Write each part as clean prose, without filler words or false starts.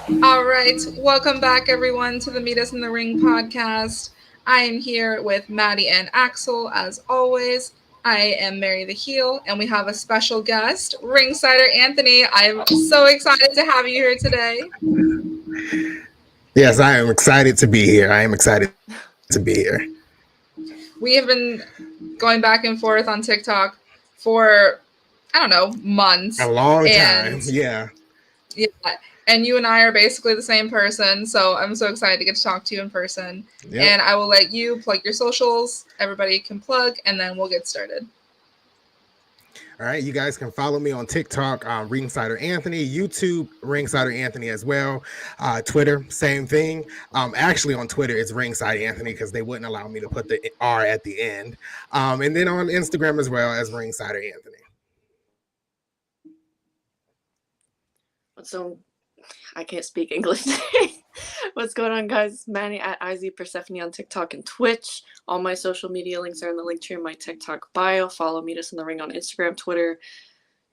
All right, welcome back everyone to the Meet Us in the Ring podcast. I am here with Maddie and Axel as always. I am Mary the Heel, and we have a special guest, Ringsider Anthony. I'm so excited to have you here today. Yes, I am excited to be here. I am excited to be here. We have been going back and forth on TikTok for, I don't know, A months. long time. And Yeah. yeah, and you and I are basically the same person, so I'm so excited to get to talk to you in person. Yep. And I will let you plug your socials. Everybody can plug, and then we'll get started. All right. You guys can follow me on TikTok, Ringsider Anthony, YouTube, Ringsider Anthony as well. Twitter, same thing. Actually, on Twitter, it's Ringside Anthony because they wouldn't allow me to put the R at the end. And then on Instagram as well as Ringsider Anthony. So I can't speak English. What's going on, guys? Manny at IZ Persephone on TikTok and Twitch. All my social media links are in the link tree in my TikTok bio. Follow Meet Us in the Ring on Instagram, Twitter,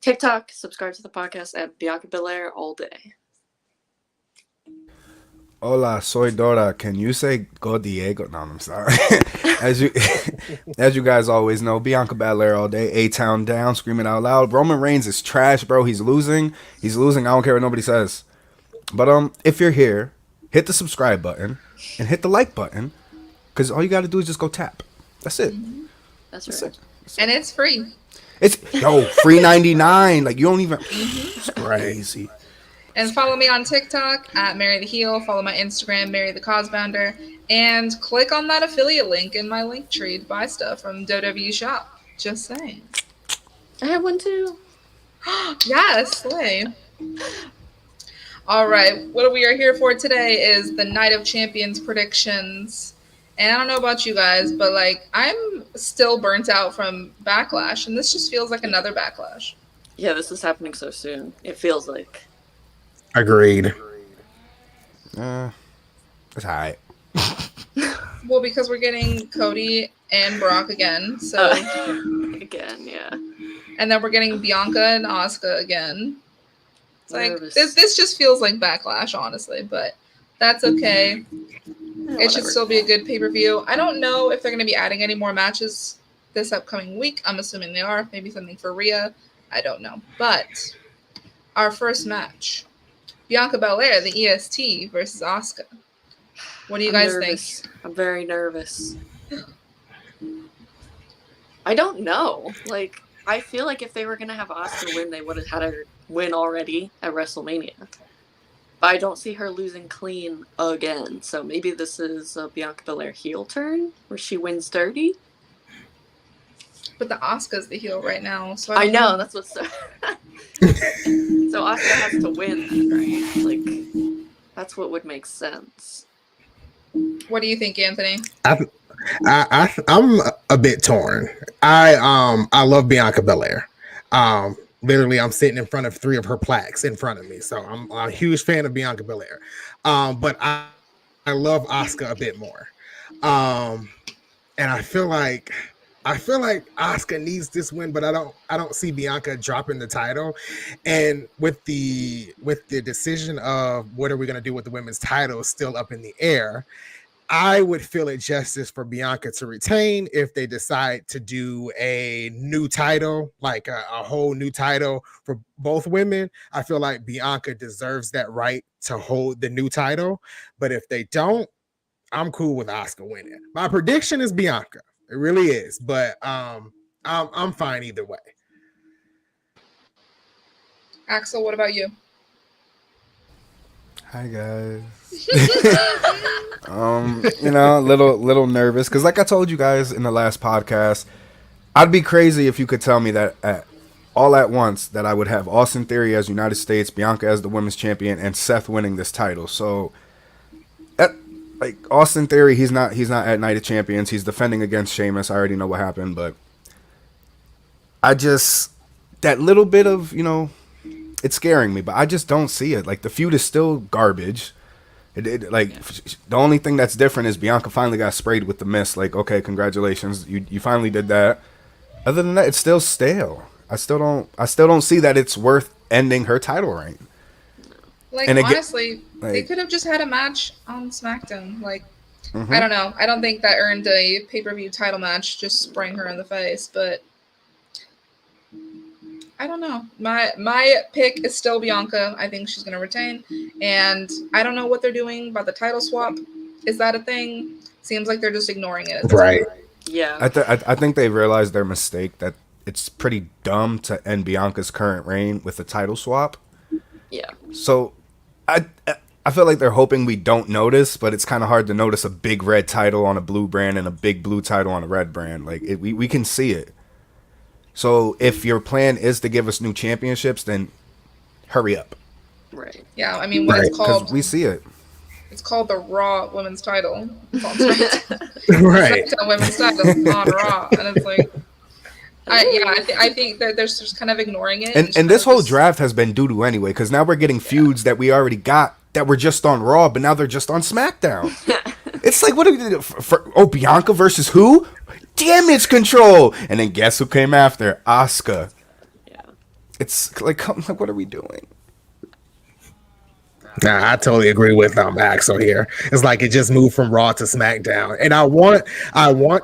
TikTok. Subscribe to the podcast at Bianca Belair all day. Hola, soy Dora. Can you say Go Diego? No, I'm sorry. as you guys always know, Bianca Belair all day. A-Town down, screaming out loud. Roman Reigns is trash, bro. He's losing. I don't care what nobody says. But if you're here, hit the subscribe button and hit the like button, because all you got to do is just go tap. That's it. That's right. And it's free. It's free 99. Like, you don't even. It's crazy. And follow me on TikTok at Mary the Heel. Follow my Instagram, Mary the Cosbounder. And click on that affiliate link in my link tree to buy stuff from WWE Shop. Just saying. I have one too. Yes, slay. All right, what we are here for today is the Night of Champions predictions. And I don't know about you guys, but like I'm still burnt out from Backlash, and this just feels like another Backlash. Yeah, this is happening so soon. It feels like. Agreed. It's all right. Well, because we're getting Cody and Brock again, so again, yeah. And then we're getting Bianca and Asuka again. It's like this just feels like Backlash, honestly, but that's okay. It should still be a good pay-per-view. I don't know if they're going to be adding any more matches this upcoming week. I'm assuming they are. Maybe something for Rhea. I don't know. But our first match, Bianca Belair, the EST versus Asuka. What do you guys think? I'm very nervous. I don't know. Like, I feel like if they were going to have Asuka win, they would have had her win already at WrestleMania. But I don't see her losing clean again. So maybe this is a Bianca Belair heel turn where she wins dirty. But the Asuka's the heel right now. So I know. That's what's so... So Asuka has to win then, right? Like, that's what would make sense. What do you think, Anthony? I'm a bit torn. I love Bianca Belair. Literally, I'm sitting in front of 3 of her plaques in front of me, so I'm a huge fan of Bianca Belair. But I love Asuka a bit more, and I feel like Asuka needs this win, but I don't see Bianca dropping the title. And with the decision of what are we going to do with the women's title still up in the air, I would feel it justice for Bianca to retain if they decide to do a new title, like a whole new title for both women. I feel like Bianca deserves that right to hold the new title. But if they don't, I'm cool with Asuka winning. My prediction is Bianca. It really is. But I'm fine either way. Axel, what about you? Hi guys. A little nervous because, like I told you guys in the last podcast, I'd be crazy if you could tell me that all at once that I would have Austin Theory as United States, Bianca as the women's champion, and Seth winning this title. So, like Austin Theory, he's not at Night of Champions. He's defending against Sheamus. I already know what happened, but I just that little bit of it's scaring me, but I just don't see it. Like, the feud is still garbage. The only thing that's different is Bianca finally got sprayed with the mist. Like, okay, congratulations, you finally did that. Other than that, it's still stale. I still don't see that it's worth ending her title reign. Like, and honestly, they could have just had a match on SmackDown. Like, I don't know. I don't think that earned a pay-per-view title match. Just spraying her in the face, but I don't know. My pick is still Bianca. I think she's gonna retain, and I don't know what they're doing about the title swap. Is that a thing? Seems like they're just ignoring it. Right. Yeah. I think they realized their mistake, that it's pretty dumb to end Bianca's current reign with a title swap. Yeah. So I feel like they're hoping we don't notice, but it's kind of hard to notice a big red title on a blue brand and a big blue title on a red brand. Like, we can see it. So if your plan is to give us new championships, then hurry up. Right. Yeah, I mean, when it's called... Because we see it. It's called the Raw Women's Title. It's on right. SmackDown Women's Title on Raw. And it's like... I think that they're just kind of ignoring it. And this whole draft has been doo-doo anyway, because now we're getting feuds that we already got that were just on Raw, but now they're just on SmackDown. It's like, what are we doing? Bianca versus who? Damage Control! And then guess who came after? Asuka. Yeah. It's like, what are we doing? Nah, I totally agree with Axel here. It's like it just moved from Raw to SmackDown, and I want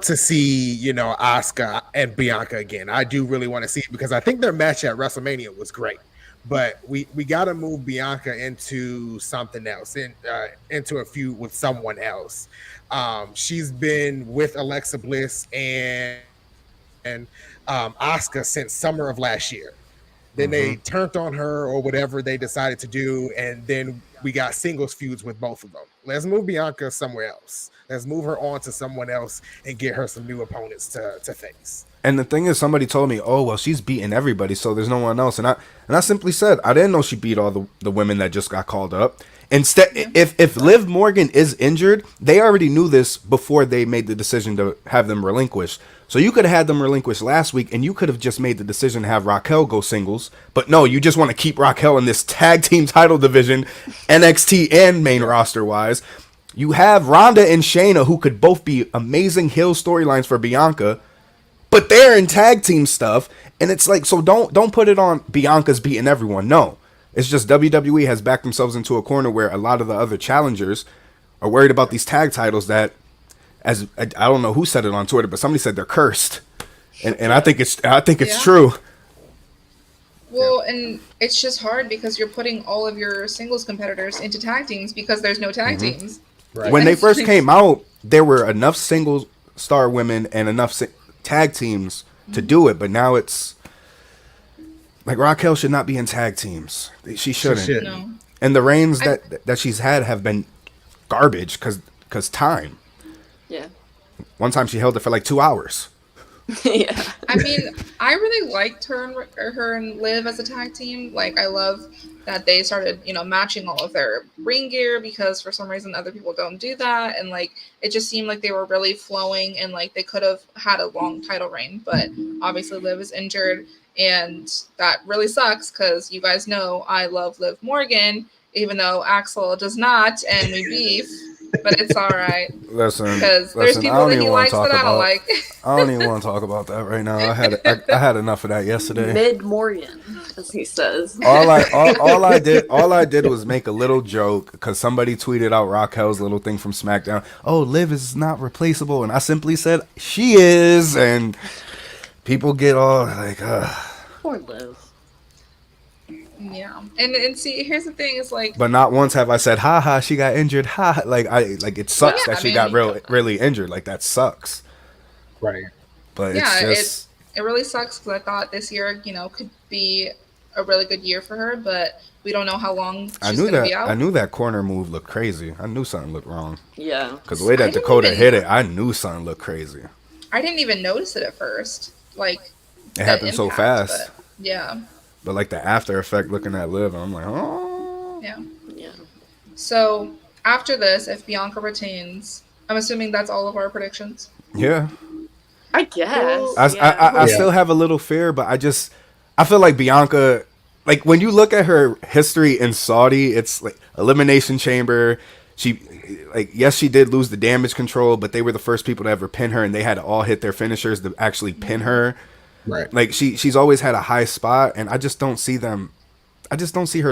to see, you know, Asuka and Bianca again. I do really want to see it because I think their match at WrestleMania was great, but we got to move Bianca into something else, into a feud with someone else. She's been with Alexa Bliss and Asuka since summer of last year. Then they turned on her or whatever they decided to do, and then we got singles feuds with both of them. Let's move Bianca somewhere else. Let's move her on to someone else and get her some new opponents to face. And the thing is, somebody told me, oh, well, she's beating everybody, so there's no one else. And I simply said, I didn't know she beat all the women that just got called up. Instead, if Liv Morgan is injured, they already knew this before they made the decision to have them relinquish. So you could have had them relinquish last week, and you could have just made the decision to have Raquel go singles. But no, you just want to keep Raquel in this tag team title division, NXT and main roster-wise. You have Ronda and Shayna, who could both be amazing heel storylines for Bianca, but they're in tag team stuff. And it's like, so don't put it on Bianca's beating everyone. No. It's just WWE has backed themselves into a corner where a lot of the other challengers are worried about these tag titles that, as I don't know who said it on Twitter, but somebody said they're cursed, and I think it's true. Well, and it's just hard because you're putting all of your singles competitors into tag teams because there's no tag teams. Right. When they first came out, there were enough single star women and enough tag teams to do it, but now it's like Raquel should not be in tag teams. She shouldn't. No. And the reigns that she's had have been garbage because time. Yeah. One time she held it for like 2 hours. Yeah. I mean, I really liked her and Liv as a tag team. Like, I love that they started, you know, matching all of their ring gear because for some reason other people don't do that. And like, it just seemed like they were really flowing and like they could have had a long title reign. But obviously Liv is injured and that really sucks because you guys know I love Liv Morgan, even though Axel does not, and we beef. But it's all right. Listen, because there's people that he likes that I don't like. I don't even want to talk about that right now. I had enough of that yesterday. Mid Morgan, as he says. All I did was make a little joke because somebody tweeted out Raquel's little thing from SmackDown. Oh, Liv is not replaceable, and I simply said she is, and people get all like, Poor Liv. Yeah, and see, here's the thing: is like, but not once have I said, "Ha ha, she got injured." Ha, like it sucks that she got really injured. Like that sucks, right? But yeah, it's just it really sucks because I thought this year, you know, could be a really good year for her, but we don't know how long she's going to be out. I knew that corner move looked crazy. I knew something looked wrong. Yeah, because the way that Dakota hit it, I knew something looked crazy. I didn't even notice it at first. Like it happened so fast. Yeah. But like the after effect looking at Liv, I'm like, oh. Yeah. Yeah. So after this, if Bianca retains, I'm assuming that's all of our predictions. Yeah. I guess. I still have a little fear, but I feel like Bianca, like when you look at her history in Saudi, it's like Elimination Chamber. She, like, yes, she did lose the damage control, but they were the first people to ever pin her, and they had to all hit their finishers to actually pin her. Right. Like she's always had a high spot, and I just don't see her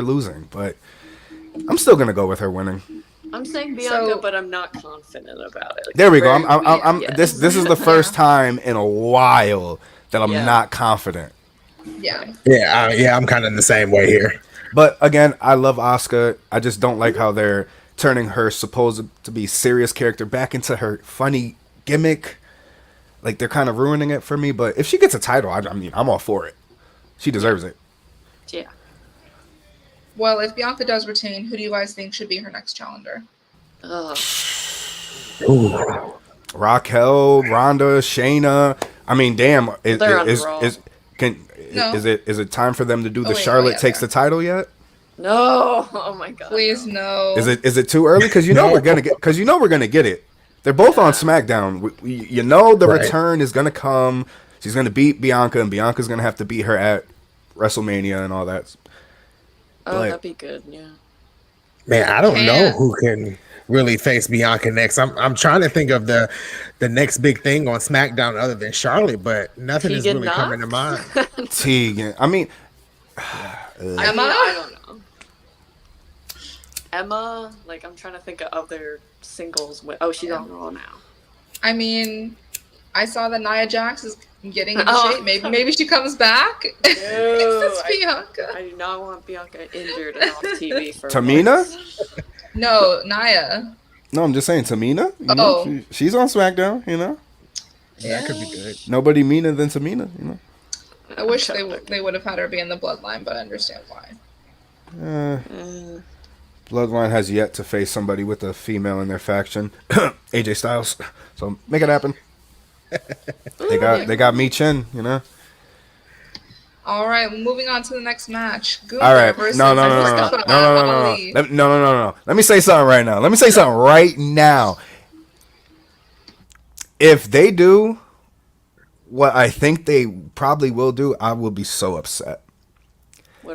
losing. But I'm still gonna go with her winning. I'm saying Bianca, but I'm not confident about it. Like, there we go. I'm yes. This is the first time in a while that I'm not confident. Yeah. Yeah, I'm kind of in the same way here. But again, I love Asuka. I just don't like how they're turning her supposed to be serious character back into her funny gimmick. Like, they're kind of ruining it for me. But if she gets a title, I mean, I'm all for it. She deserves it. Yeah. Well, if Bianca does retain, who do you guys think should be her next challenger? Raquel, Ronda, Shayna. I mean, damn. Is it time for them to do the Charlotte takes the title yet? No. Oh my god. Please no. Is it too early? Because we're gonna get it. They're both on SmackDown. The return is gonna come. She's gonna beat Bianca, and Bianca's gonna have to beat her at WrestleMania and all that. That'd be good. Yeah. Man, I don't know who can really face Bianca next. I'm trying to think of the next big thing on SmackDown other than Charlotte, but nothing is really coming to mind. Tegan. I mean, Emma? I don't know. Emma, like, I'm trying to think of other singles. She's on Raw now. I mean, I saw that Nia Jax is getting into shape. Maybe she comes back. It's Bianca. I do not want Bianca injured and off TV for Tamina? No, Nia. No, I'm just saying Tamina. She's on SmackDown. Yeah, that could be good. Nobody meaner than Tamina. I wish they would have had her be in the Bloodline, but I understand why. Bloodline has yet to face somebody with a female in their faction. AJ Styles. So make it happen. They got Mi Chin, All right, moving on to the next match. Gunther all right, versus no. Let me say something right now. If they do what I think they probably will do, I will be so upset.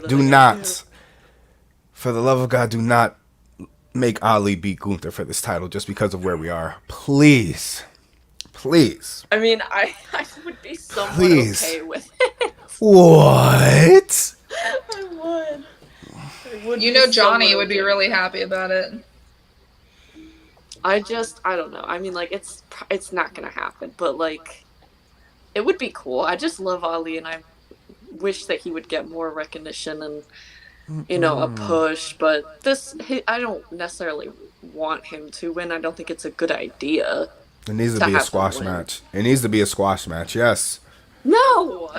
Do not, for the love of God, do not make Ali beat Gunther for this title just because of where we are. Please. I mean, I would be somewhat okay with it. What? I would. Johnny would be really happy about it. I don't know. I mean, like, it's not gonna happen, but like, it would be cool. I just love Ali, and I wish that he would get more recognition and a push. But I don't necessarily want him to win. I don't think it's a good idea. It needs to be a squash match. It needs to be a squash match. Yes. No.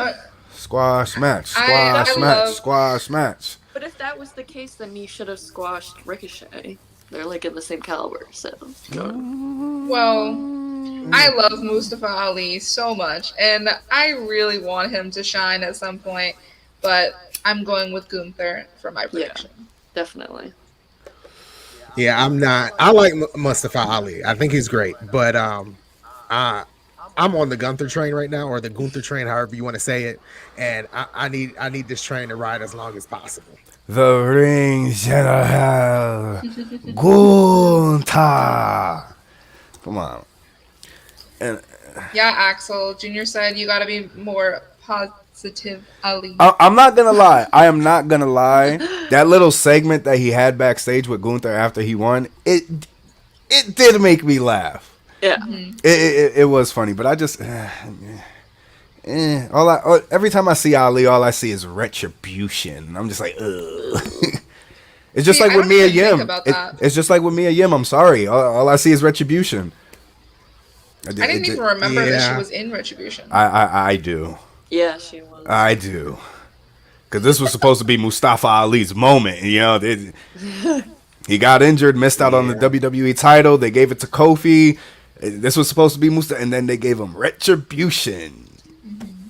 Squash match. Squash match. But if that was the case, then you should have squashed Ricochet. They're like in the same caliber, so. Well, I love Mustafa Ali so much, and I really want him to shine at some point. But I'm going with Gunther for my prediction. Yeah, definitely. Yeah, I'm not. I like Mustafa Ali. I think he's great, but I'm on the Gunther train right now, or the Gunther train, however you want to say it, and I need this train to ride as long as possible. The Ring General Gunther. Come on. And yeah, Axel Jr. said you got to be more positive, Ali. I'm not gonna lie. I am not gonna lie. That little segment that he had backstage with Gunther after he won, it did make me laugh. Yeah, it was funny, but I just every time I see Ali, all I see is retribution. I'm just like, ugh. It's just like with Mia Yim. It's just like with Mia Yim. I'm sorry. All I see is retribution. I didn't even remember that she was in Retribution. I do. Yeah, she was. I do. Because this was supposed to be Mustafa Ali's moment. He got injured, missed out on the WWE title. They gave it to Kofi. This was supposed to be Mustafa, and then they gave him Retribution. Mm-hmm.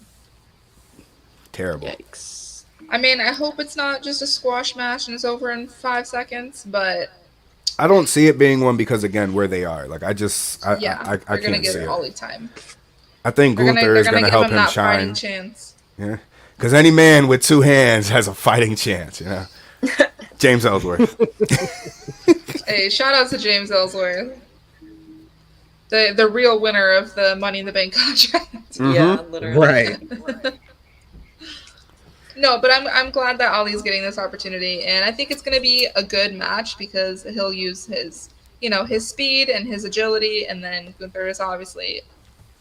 Terrible. Yikes. I mean, I hope it's not just a squash match and it's over in 5 seconds, but I don't see it being one because, again, where they are. Like, I can't see it. All the time. I think Gunther is going to help him shine. Chance. Yeah, because any man with 2 hands has a fighting chance. James Ellsworth. Hey, shout out to James Ellsworth, the real winner of the Money in the Bank contract. Mm-hmm. Yeah, literally. Right. No, but I'm glad that Ali's getting this opportunity, and I think it's going to be a good match because he'll use his, his speed and his agility, and then Gunther is obviously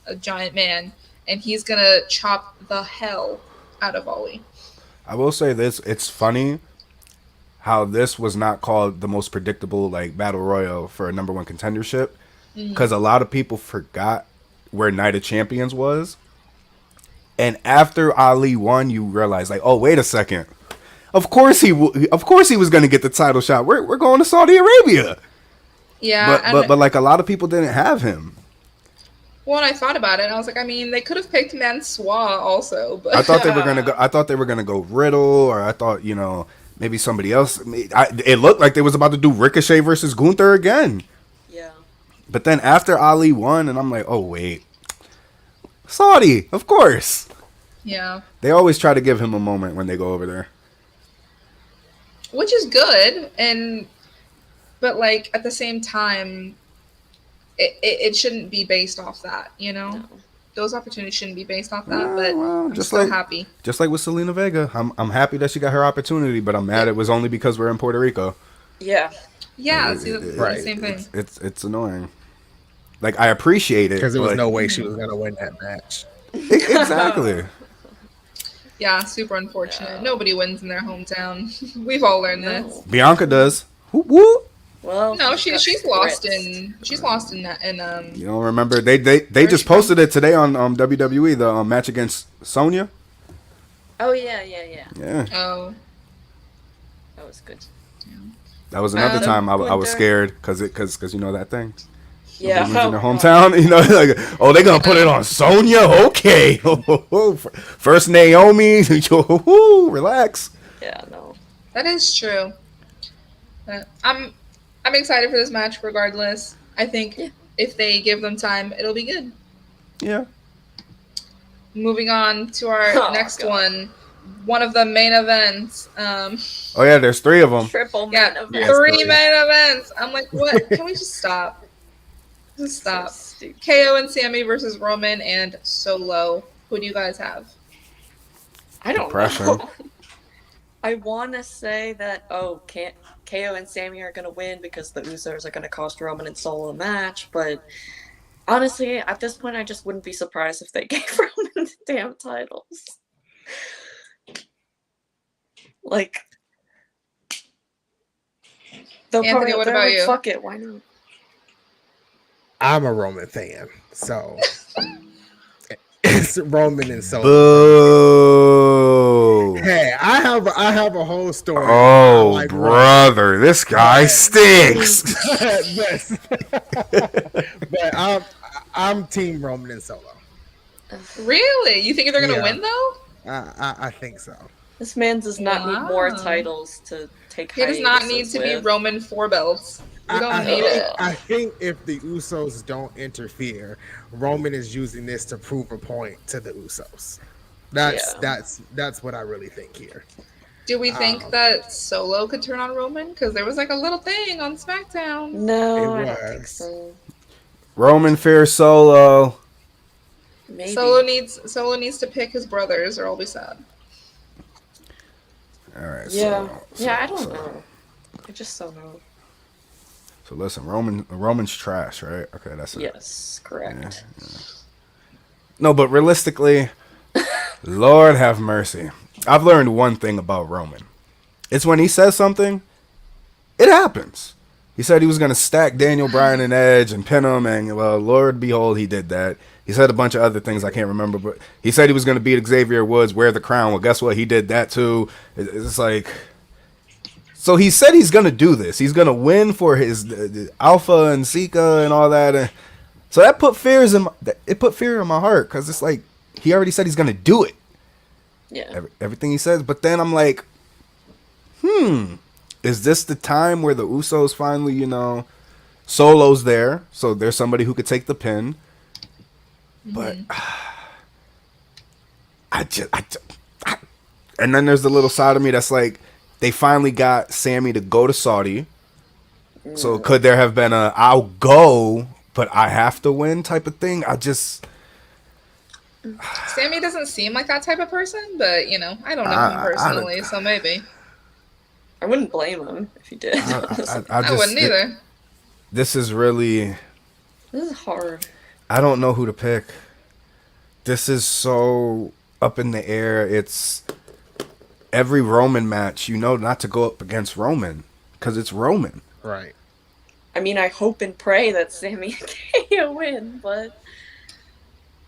a giant man, and he's going to chop the hell out of Ali. I will say this: it's funny how this was not called the most predictable battle royal for a number one contendership, because a lot of people forgot where Night of Champions was. And after Ali won, you realize, oh, wait a second. Of course he was going to get the title shot. We're going to Saudi Arabia. Yeah, but a lot of people didn't have him. Well, when I thought about it, I was like, I mean, they could have picked Mansoor also, but I thought they were going to go. I thought they were going to go Riddle, or I thought maybe somebody else. It looked like they was about to do Ricochet versus Gunther again. Yeah. But then after Ali won, and I'm like, oh wait. Saudi, of course. Yeah. They always try to give him a moment when they go over there. Which is good, but at the same time, it shouldn't be based off that, No. Those opportunities shouldn't be based off that, but I'm just so happy. Just like with Selena Vega. I'm happy that she got her opportunity, but I'm mad it was only because we're in Puerto Rico. Yeah. Yeah, it's the same thing. It's annoying. I appreciate it. Because there was no way she was going to win that match. Exactly. Yeah, super unfortunate. Nobody wins in their hometown. We've all learned this. Bianca does. Whoop, whoop. Well, no, she's lost in You don't remember? They just posted it today on WWE, the match against Sonya. Oh yeah. Yeah. Oh. That was good. That was another time I was scared because that thing. Yeah. In their hometown, they're gonna put it on Sonya. Okay. First Naomi. Relax. Yeah, no. That is true. But I'm excited for this match regardless. I think if they give them time, it'll be good. Yeah. Moving on to our next one of the main events. Oh yeah, there's 3 of them. Triple main event. 3 main events. I'm like, what? Can we just stop? Just stop. So KO and Sami versus Roman and Solo. Who do you guys have? I don't know. I want to say that, KO and Sami are going to win because the Usos are going to cost Roman and Solo a match, but honestly, at this point, I just wouldn't be surprised if they gave Roman the damn titles. Anthony, what about you? Fuck it, why not? I'm a Roman fan, so it's Roman and Solo. Boo. Hey, I have a whole story. Oh, brother, this guy stinks. but I'm Team Roman and Solo. Really? You think they're gonna win though? I think so. This man does not need more titles to take. He does not need to be Roman 4 belts. We don't need it. I think if the Usos don't interfere, Roman is using this to prove a point to the Usos. That's what I really think here. Do we think that Solo could turn on Roman? Because there was a little thing on SmackDown. No, I don't think so. Roman fears Solo. Maybe. Solo needs to pick his brothers, or I'll be sad. All right. Yeah. I don't know. I just don't know. So listen, Roman's trash, right? Okay, that's it. Yes, correct. Yeah. No, but realistically, Lord have mercy. I've learned one thing about Roman. It's when he says something, it happens. He said he was going to stack Daniel Bryan and Edge and pin him, and well, Lord behold, he did that. He said a bunch of other things I can't remember, but he said he was going to beat Xavier Woods, wear the crown. Well, guess what? He did that too. It's like... So he said he's going to do this. He's going to win for his Alpha and Sika and all that. And so that put fear in my heart because it's like he already said he's going to do it. Yeah. Everything he says. But then I'm like, is this the time where the Usos finally, Solo's there. So there's somebody who could take the pin. But and then there's the little side of me that's like, they finally got Sami to go to Saudi. So could there have been a I'll go, but I have to win type of thing? Sami doesn't seem like that type of person, but I don't know him personally, so maybe. I wouldn't blame him if he did. I wouldn't either. This is hard. I don't know who to pick. This is so up in the air. It's every Roman match, not to go up against Roman because it's Roman. Right. I mean, I hope and pray that Sami and KO win, but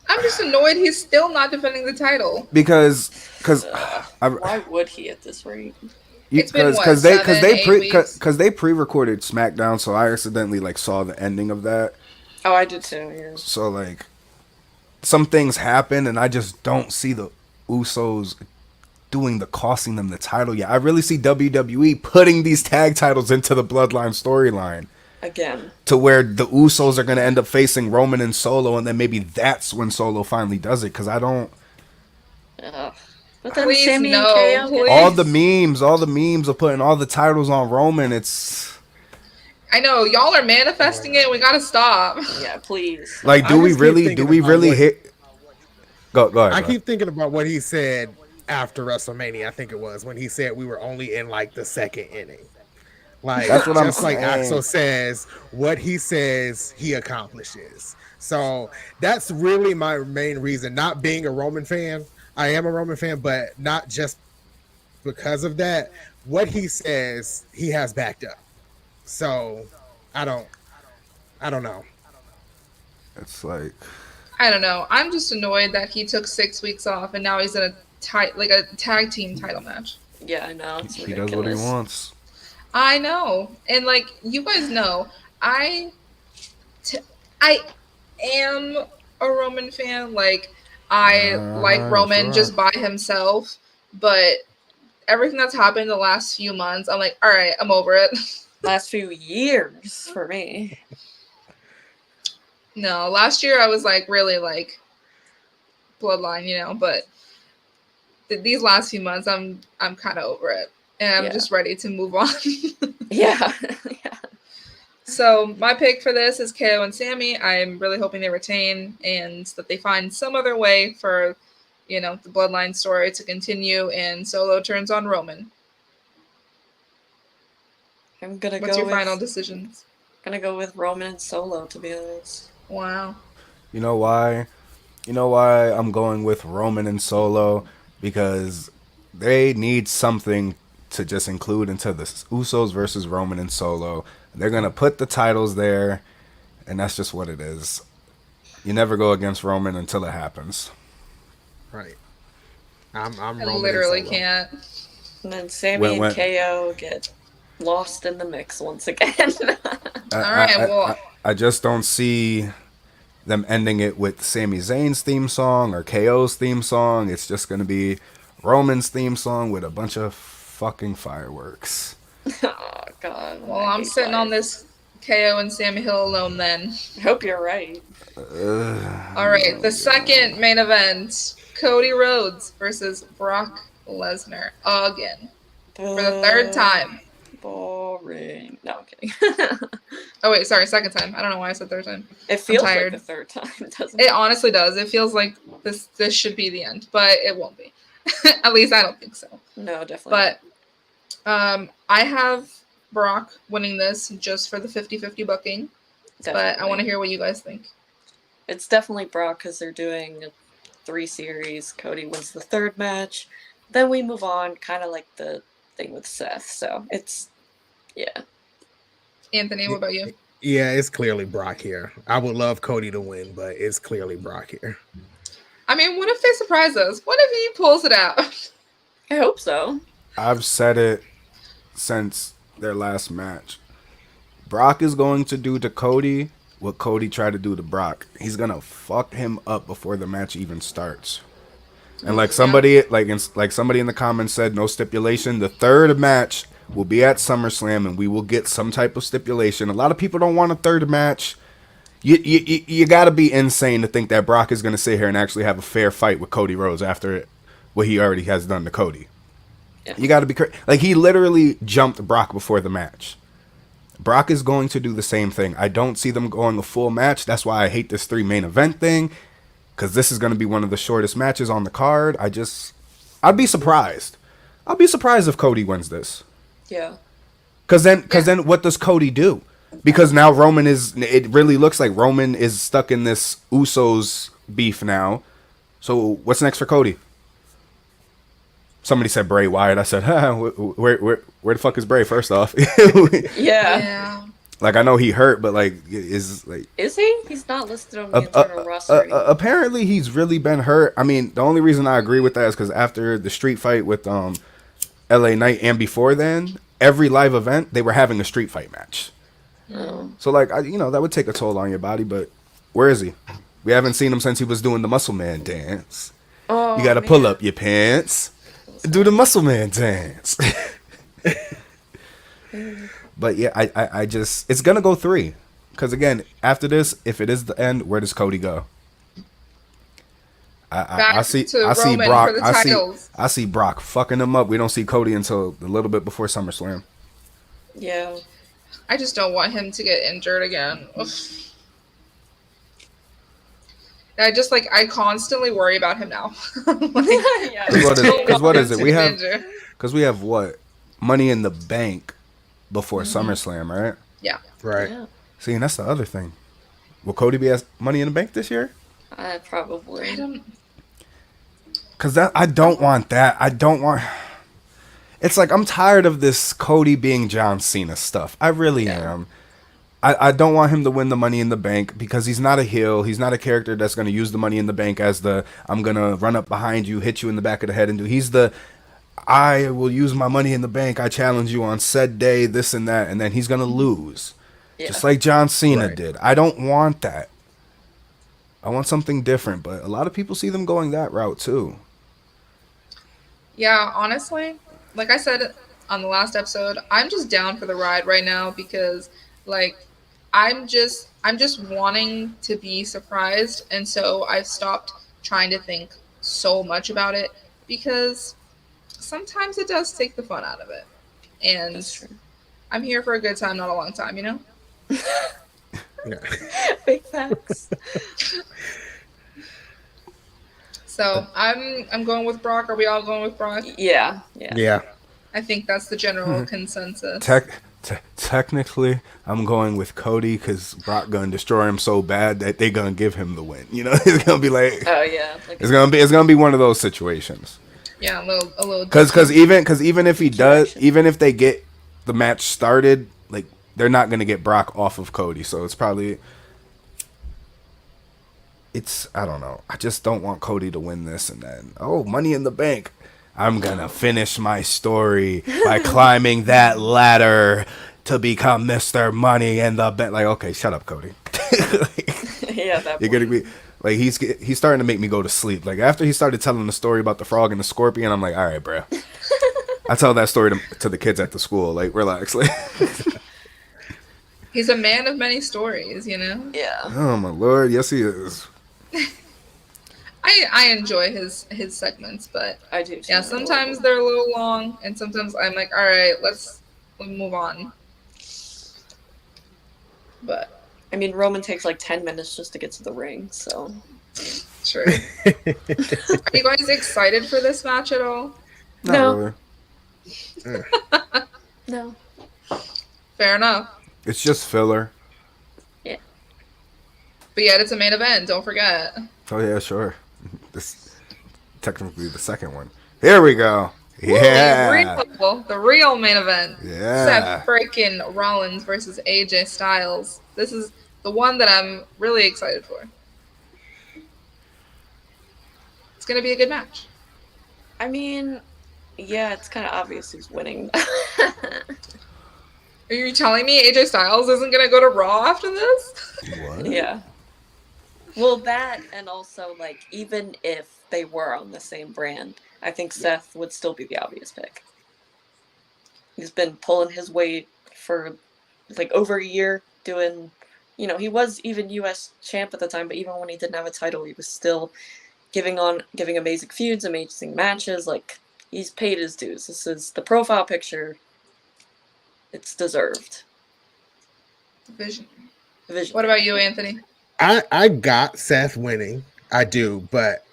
I'm just annoyed he's still not defending the title. Because why would he at this rate? It's been because they pre-recorded SmackDown, so I accidentally saw the ending of that. Oh, I did too. Yeah. So some things happen, and I just don't see the Usos doing the costing them the title yet. I really see WWE putting these tag titles into the Bloodline storyline again, to where the Usos are going to end up facing Roman and Solo, and then maybe that's when Solo finally does it. Because I don't. But then Sami and KO. All the memes of putting all the titles on Roman. It's. I know y'all are manifesting it. We gotta stop. Yeah, please. Do we really hit? Go ahead. I keep thinking about what he said after WrestleMania. I think it was when he said we were only in the second inning. That's what I'm saying. Axel says, what he says he accomplishes. So that's really my main reason. Not being a Roman fan, I am a Roman fan, but not just because of that. What he says, he has backed up. So I don't know. It's I don't know. I'm just annoyed that he took 6 weeks off and now he's in a tag team title match. Yeah, I know. He does what he wants. I know. And you guys know, I am a Roman fan. I like Roman just by himself, but everything that's happened the last few months, I'm all right, I'm over it. Last few years for me. No, last year I was really bloodline, but these last few months I'm kind of over it, and I'm just ready to move on. Yeah. So my pick for this is KO and Sami. I'm really hoping they retain and that they find some other way for, the bloodline story to continue and Solo turns on Roman. What's your final decisions? I'm gonna go with Roman and Solo, to be honest. Wow. You know why? I'm going with Roman and Solo? Because they need something to just include into the Usos versus Roman and Solo. They're gonna put the titles there, and that's just what it is. You never go against Roman until it happens. Right. I literally can't. And then Sami and KO get lost in the mix once again. I just don't see them ending it with Sami Zayn's theme song or KO's theme song. It's just going to be Roman's theme song with a bunch of fucking fireworks. Oh, God. Well, I'm sitting on this KO and Sami Hill alone then. I hope you're right. All right, the second main event, Cody Rhodes versus Brock Lesnar again for the third time. Boring. No, I'm kidding. Oh wait, sorry, second time. I don't know why I said third time. It feels like the third time, doesn't it? It honestly does. It feels like this should be the end, but it won't be. At least I don't think so. No, definitely. But I have Brock winning this just for the 50-50 booking. Definitely. But I want to hear what you guys think. It's definitely Brock because they're doing 3 series. Cody wins the third match. Then we move on, kind of like the thing with Seth. So it's, yeah. Anthony, what about you? Yeah, it's clearly Brock here. I would love Cody to win, but it's clearly Brock here. I mean, what if they surprise us? What if he pulls it out? I hope so. I've said it since their last match. Brock is going to do to Cody what Cody tried to do to Brock. He's going to fuck him up before the match even starts. And like somebody somebody in the comments said, no stipulation. The third match will be at SummerSlam, and we will get some type of stipulation. A lot of people don't want a third match. You got to be insane to think that Brock is going to sit here and actually have a fair fight with Cody Rhodes after what he already has done to Cody. Yeah. You got to be like, he literally jumped Brock before the match. Brock is going to do the same thing. I don't see them going a full match. That's why I hate this 3 main event thing. because this is going to be one of the shortest matches on the card. I'd be surprised. I'll be surprised if Cody wins this. Yeah. Because then what does Cody do? Because now it really looks like Roman is stuck in this Usos beef now. So what's next for Cody? Somebody said Bray Wyatt. I said, where the fuck is Bray? First off, yeah. Like, I know he hurt, but like, is he? He's not listed on the internal roster. Apparently, he's really been hurt. I mean, the only reason I agree with that is because after the street fight with LA Knight and before then, every live event they were having a street fight match. Oh. So like, that would take a toll on your body. But where is he? We haven't seen him since he was doing the Muscle Man dance. Oh, you got to pull up your pants, do the Muscle Man dance. But yeah, I just, it's gonna go 3, because again, after this, if it is the end, where does Cody go? I see Brock. I see Brock fucking him up. We don't see Cody until a little bit before SummerSlam. Yeah, I just don't want him to get injured again. Oof. I constantly worry about him now. Because what is it? We have what? Money in the Bank before SummerSlam, right? Yeah. Right. Yeah. See, and that's the other thing. Will Cody be Money in the Bank this year? Probably. I don't. Because I don't want that. I don't want. It's like I'm tired of this Cody being John Cena stuff. I really am. I don't want him to win the Money in the Bank because he's not a heel. He's not a character that's going to use the Money in the Bank as I'm going to run up behind you, hit you in the back of the head and do. He's I will use my Money in the Bank. I challenge you on said day, this and that, and then he's going to lose. Yeah. Just like John Cena did. I don't want that. I want something different, but a lot of people see them going that route too. Yeah, honestly, like I said on the last episode, I'm just down for the ride right now because, like, I'm just wanting to be surprised, and so I've stopped trying to think so much about it because sometimes it does take the fun out of it. And I'm here for a good time, not a long time, you know? Big facts. So I'm going with Brock. Are we all going with Brock? Yeah. I think that's the general consensus. Technically, I'm going with Cody because Brock gonna destroy him so bad that they gonna give him the win. You know, it's gonna be like, oh yeah, it's gonna be one of those situations. Yeah, a little. Because even if he does, even if they get the match started, like they're not gonna get Brock off of Cody, so it's probably. I don't know. I just don't want Cody to win this and then, Money in the Bank. I'm going to finish my story by climbing that ladder to become Mr. Money in the Bank. Like, okay, shut up, Cody. You're going to be like, he's starting to make me go to sleep. Like, after he started telling the story about the frog and the scorpion, I'm like, all right, bro. I tell that story to the kids at the school. Like, relax. Like, he's a man of many stories, you know? Yeah. Oh, my Lord. Yes, he is. I enjoy his segments, but I do too. Yeah, sometimes they're a little long, and sometimes I'm like, all right, let's move on. But I mean, Roman takes like 10 minutes just to get to the ring, so true. Are you guys excited for this match at all? No. Really. No. Fair enough. It's just filler. Yeah. But yet it's a main event, don't forget. Oh yeah, sure. This technically the second one. Here we go. Yeah. The real main event. Yeah. Seth freaking Rollins versus AJ Styles. This is the one that I'm really excited for. It's going to be a good match. I mean, yeah, it's kind of obvious who's winning. Are you telling me AJ Styles isn't going to go to Raw after this? What? Yeah. Well, that, and also, like, even if they were on the same brand, I think Seth would still be the obvious pick. He's been pulling his weight for, like, over a year, doing, he was even U.S. champ at the time, but even when he didn't have a title, he was still giving amazing feuds, amazing matches. Like, he's paid his dues. This is the profile picture. It's deserved. Vision. Vision. What about you, Anthony? I got Seth winning I do, but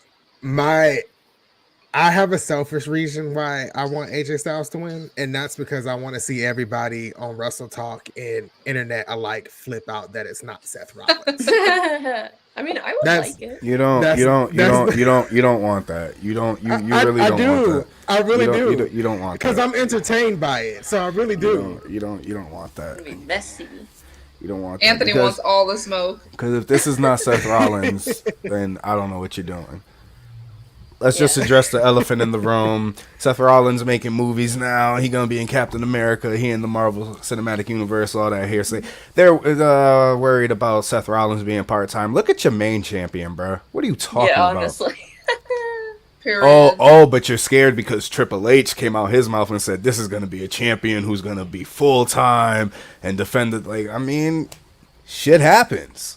I have a selfish reason why I want AJ Styles to win, and that's because I want to see everybody on Wrestle Talk and internet alike flip out that it's not Seth Rollins. I mean, I would like it. You don't want that. You really don't want that. I really do. You don't want that. Because I'm entertained by it, so I really do. You don't want that. It'd be messy. You don't want Anthony that wants all the smoke. Because if this is not Seth Rollins, then I don't know what you're doing. Let's just address the elephant in the room. Seth Rollins making movies now. He gonna be in Captain America. He in the Marvel Cinematic Universe. All that hearsay. They're worried about Seth Rollins being part time. Look at your main champion, bro. What are you talking about? Honestly. But you're scared because Triple H came out his mouth and said this is gonna be a champion who's gonna be full time and defend it. Like, I mean, shit happens.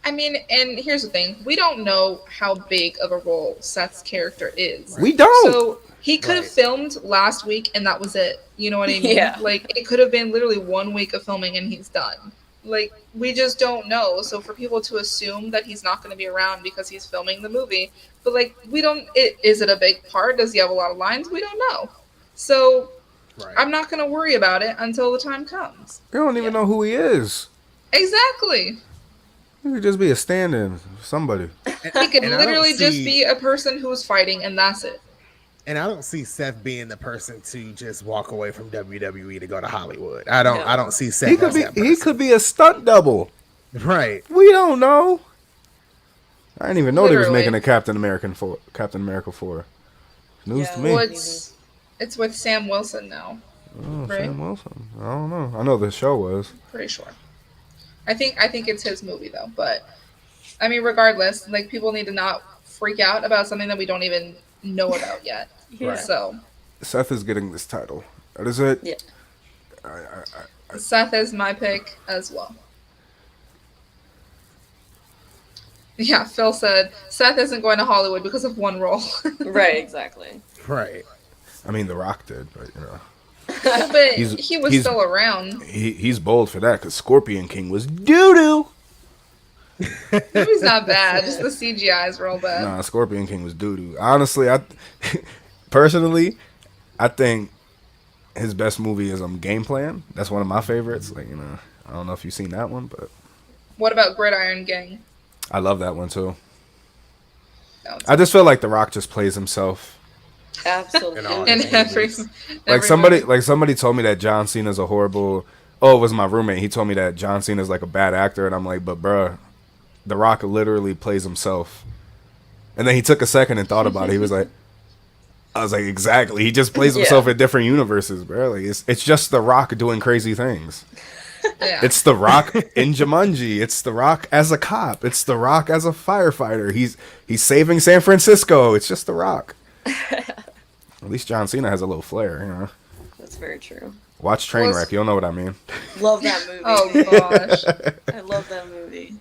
I mean, and here's the thing. We don't know how big of a role Seth's character is. We don't. So he could have filmed last week and that was it. You know what I mean? Yeah. Like, it could have been literally 1 week of filming and he's done. Like, we just don't know. So for people to assume that he's not going to be around because he's filming the movie, but like, we don't, is it a big part? Does he have a lot of lines? We don't know. So I'm not going to worry about it until the time comes. You don't even know who he is. Exactly. He could just be a stand-in for somebody. He could literally just be a person who's fighting, and that's it. And I don't see Seth being the person to just walk away from WWE to go to Hollywood. I don't see Seth. He could be a stunt double. Right. We don't know. I didn't even know they was making a Captain America 4. News to me. Well, it's with Sam Wilson now. Oh, right? Sam Wilson. I don't know. I know the show was. Pretty sure. I think it's his movie though, but I mean, regardless, like, people need to not freak out about something that we don't even know about yet. Yeah. So Seth is getting this title. That is it. Yeah. Seth is my pick as well. Yeah, Phil said Seth isn't going to Hollywood because of one role. Right, exactly. Right. I mean, The Rock did, but you know. But he was still around. He's bold for that because Scorpion King was doo-doo. The movie's not bad. Just the CGI is real bad. Nah, Scorpion King was doo-doo. Honestly, personally, I think his best movie is Game Plan. That's one of my favorites. Like, you know, I don't know if you've seen that one, but what about Gridiron Gang? I love that one too. I just feel like The Rock just plays himself. Absolutely. In every somebody told me that John Cena's a horrible. Oh, it was my roommate. He told me that John Cena's like a bad actor, and I'm like, but bruh, The Rock literally plays himself. And then he took a second and thought about it. He was like, I was like, exactly. He just plays himself in different universes, bro. Like, it's just The Rock doing crazy things. Yeah. It's The Rock in Jumanji. It's The Rock as a cop. It's The Rock as a firefighter. He's saving San Francisco. It's just The Rock. At least John Cena has a little flair, you know. That's very true. Watch Trainwreck. You'll know what I mean. Love that movie. Oh gosh, I love that movie.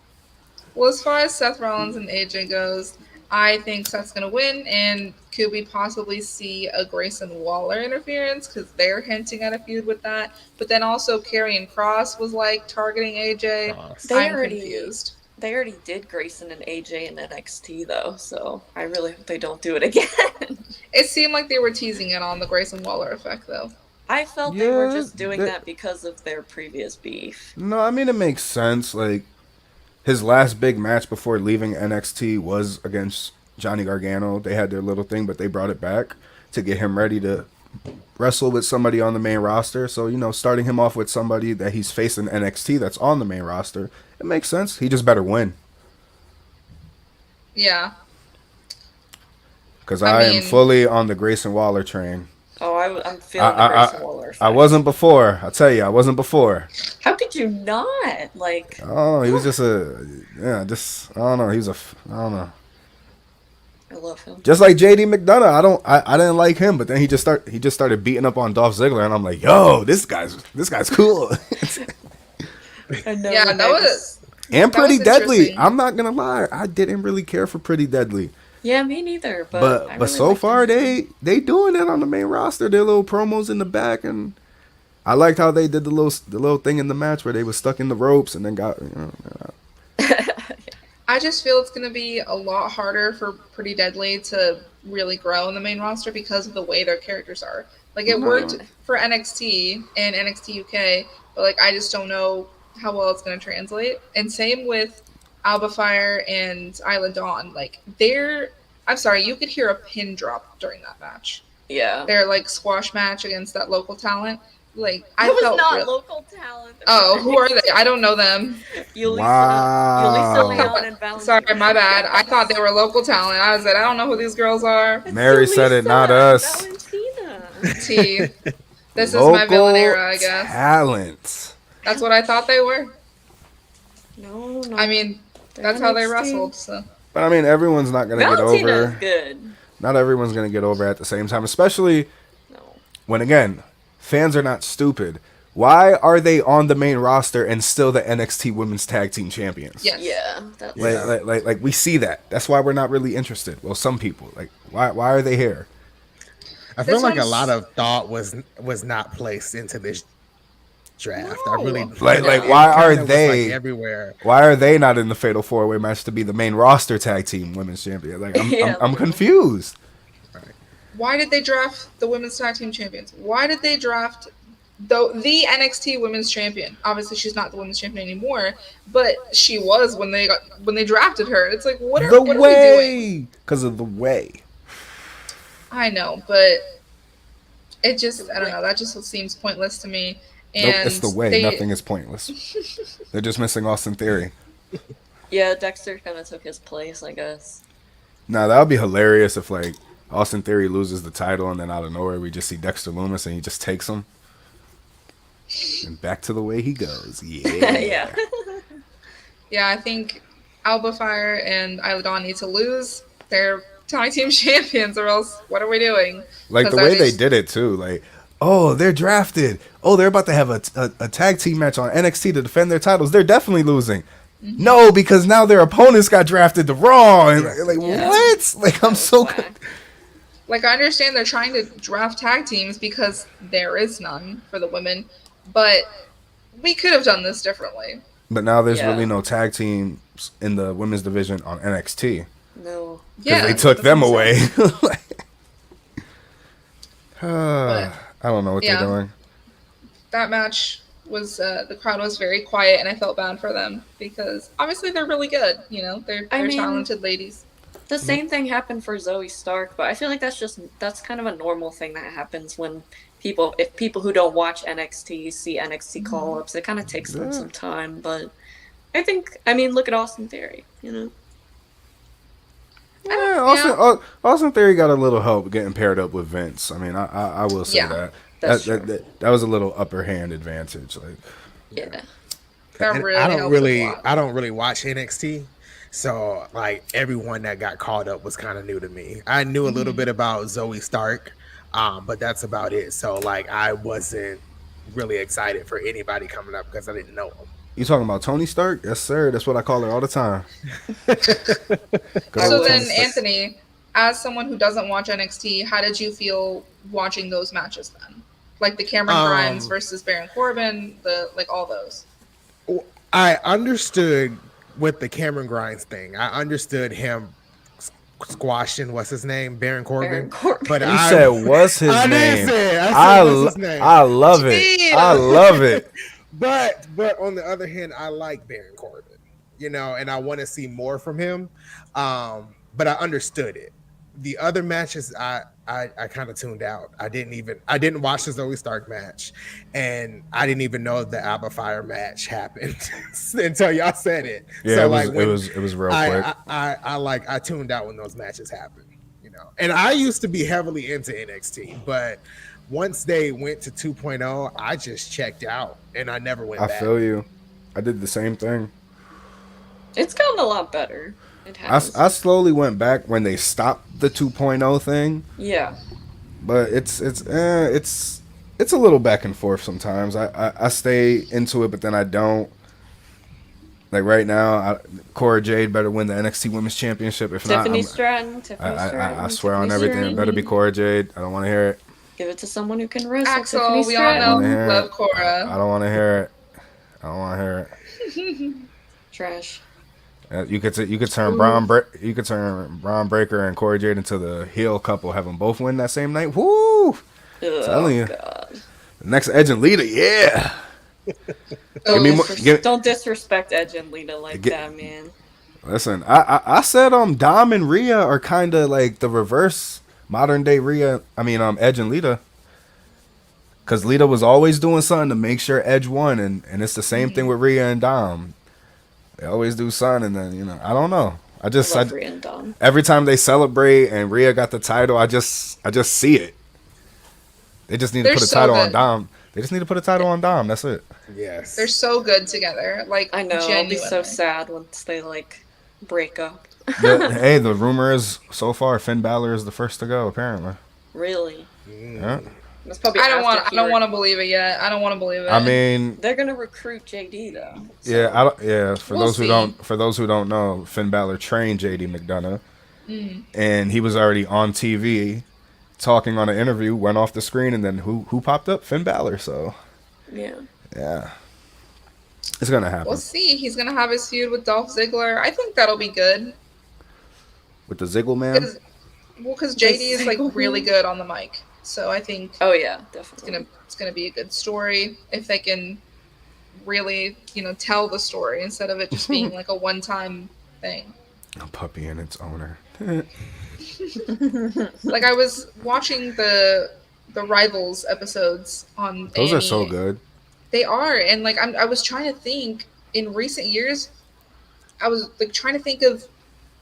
Well, as far as Seth Rollins and AJ goes, I think Seth's gonna win, and could we possibly see a Grayson Waller interference because they're hinting at a feud with that? But then also Karrion Kross was like targeting AJ. I'm confused. They already did Grayson and AJ in NXT though, so I really hope they don't do it again. It seemed like they were teasing it on the Grayson Waller effect though. I felt they were just doing that because of their previous beef. No, I mean, it makes sense. Like, his last big match before leaving NXT was against Johnny Gargano. They had their little thing, but they brought it back to get him ready to wrestle with somebody on the main roster. So, you know, starting him off with somebody that he's facing NXT that's on the main roster, it makes sense. He just better win. Yeah. Because I am fully on the Grayson Waller train. Oh, I'm feeling the Grayson Waller effect. I wasn't before. I'll tell you, I wasn't before. How could you not? Like, oh, he was just I don't know. I don't know. I love him. Just like JD McDonough, I didn't like him, but then he just started beating up on Dolph Ziggler, and I'm like, yo, this guy's cool. I know. Yeah, that was and Pretty Deadly. I'm not gonna lie, I didn't really care for Pretty Deadly. Yeah, me neither. But really so far they doing it on the main roster. Their little promos in the back, and I liked how they did the little thing in the match where they was stuck in the ropes and then got. You know, I just feel it's going to be a lot harder for Pretty Deadly to really grow in the main roster because of the way their characters are. Like, it worked for NXT and NXT UK, but, like, I just don't know how well it's going to translate. And same with Alba Fire and Isla Dawn. Like, I'm sorry, you could hear a pin drop during that match. Yeah. Their, like, squash match against that local talent. Like, I felt not local talent. Oh, who are they? I don't know them. Yulisa Leon and Valentina. Sorry, my bad. I thought they were local talent. I was like, I don't know who these girls are. Mary said it, not us. Valentina. T. This is my villain era, I guess. Talent. That's what I thought they were. No. I mean, that's how they wrestled. So. But I mean, everyone's not gonna get over. Good. Not everyone's gonna get over at the same time, especially when again. Fans are not stupid. Why are they on the main roster and still the NXT Women's Tag Team Champions? Yes. Yeah. Like we see that. That's why we're not really interested. Well, some people like why are they here? I feel like a lot of thought was not placed into this draft. No. I really like why are they like everywhere? Why are they not in the Fatal 4-Way match to be the main roster Tag Team Women's Champion? Like I'm confused. Why did they draft the Women's Tag Team Champions? Why did they draft the NXT Women's Champion? Obviously, she's not the Women's Champion anymore, but she was when they drafted her. It's like, what are we doing? Because of the way. I know, but it just, I don't know. That just seems pointless to me. And nope, it's the way. Nothing is pointless. They're just missing Austin Theory. Yeah, Dexter kind of took his place, I guess. Nah, that would be hilarious if, like, Austin Theory loses the title and then out of nowhere we just see Dexter Lumis and he just takes him. And back to the way he goes. Yeah. Yeah, I think Alba Fire and Isla Dawn need to lose. They're tag team champions, or else what are we doing? Like the way they did it too. Like, oh, they're drafted. Oh, they're about to have a tag team match on NXT to defend their titles. They're definitely losing. Mm-hmm. No, because now their opponents got drafted to Raw. And what? Like, I'm so... Like, I understand they're trying to draft tag teams because there is none for the women, but we could have done this differently. But now there's really no tag teams in the women's division on NXT. No. Yeah. They took them away. I don't know what they're doing. That match was, the crowd was very quiet, and I felt bad for them because obviously they're really good. You know, they're talented ladies. The same thing happened for Zoe Stark, but I feel like that's kind of a normal thing that happens when people who don't watch NXT see NXT call-ups. It kind of takes them some time, but I mean, look at Austin Theory, you know. Yeah, Austin Theory got a little help getting paired up with Vince. I mean, I will say that. That was a little upper hand advantage. Like, really I don't really watch NXT. So, like, everyone that got called up was kind of new to me. I knew a little bit about Zoe Stark, but that's about it. So, like, I wasn't really excited for anybody coming up because I didn't know them. You talking about Tony Stark? Yes, sir. That's what I call her all the time. So then, Anthony, as someone who doesn't watch NXT, how did you feel watching those matches then? Like the Cameron Grimes versus Baron Corbin, all those. I understood with the Cameron Grimes thing. I understood him squashing what's his name, Baron Corbin. But you said what's his name? I love it. I love it. But on the other hand, I like Baron Corbin, you know, and I want to see more from him. But I understood it. The other matches, I kind of tuned out. I didn't watch the Zoe Stark match, and I didn't even know the Alba Fire match happened until y'all said it. Yeah, so it was real quick. I tuned out when those matches happened, you know. And I used to be heavily into NXT, but once they went to 2.0, I just checked out, and I never went back. I feel you. I did the same thing. It's gotten a lot better. I slowly went back when they stopped the 2.0 thing. Yeah. But it's a little back and forth sometimes. I stay into it, but then I don't. Like right now, Cora Jade better win the NXT Women's Championship. If Tiffany not, Stratton. I swear on everything, it better be Cora Jade. I don't want to hear it. Give it to someone who can wrestle. Axel, we all know love Cora. I don't want to hear it. Trash. You could turn you could turn Braun Breaker and Corey Jade into the heel couple. Have them both win that same night. Woo! Telling you. God. Next Edge and Lita, yeah. Don't disrespect Edge and Lita like that, man. Listen, I said Dom and Rhea are kind of like the reverse modern day Rhea. I mean Edge and Lita. Because Lita was always doing something to make sure Edge won, and it's the same thing with Rhea and Dom. They always do something, and then I don't know. I love Rhea and Dom. Every time they celebrate and Rhea got the title, I just see it. They just need to put a title on Dom. They just need to put a title on Dom. That's it. Yes, they're so good together. Like I know. I'll be so sad once they break up. Hey, the rumor is so far Finn Balor is the first to go. Apparently. Really? Yeah. That's probably I don't want to believe it yet. I don't want to believe it. I mean, they're gonna recruit JD though. So. Yeah. For those who don't know, Finn Balor trained JD McDonough, and he was already on TV, talking on an interview. Went off the screen, and then who popped up? Finn Balor. So. Yeah. It's gonna happen. We'll see. He's gonna have his feud with Dolph Ziggler. I think that'll be good. With the Ziggler man. Because JD is really good on the mic. So I think definitely it's gonna be a good story if they can really tell the story instead of it just being like a one-time thing. A puppy and its owner. Like I was watching the Rivals episodes on those A&E. are so good. They are, and I was trying to think in recent years. I was trying to think of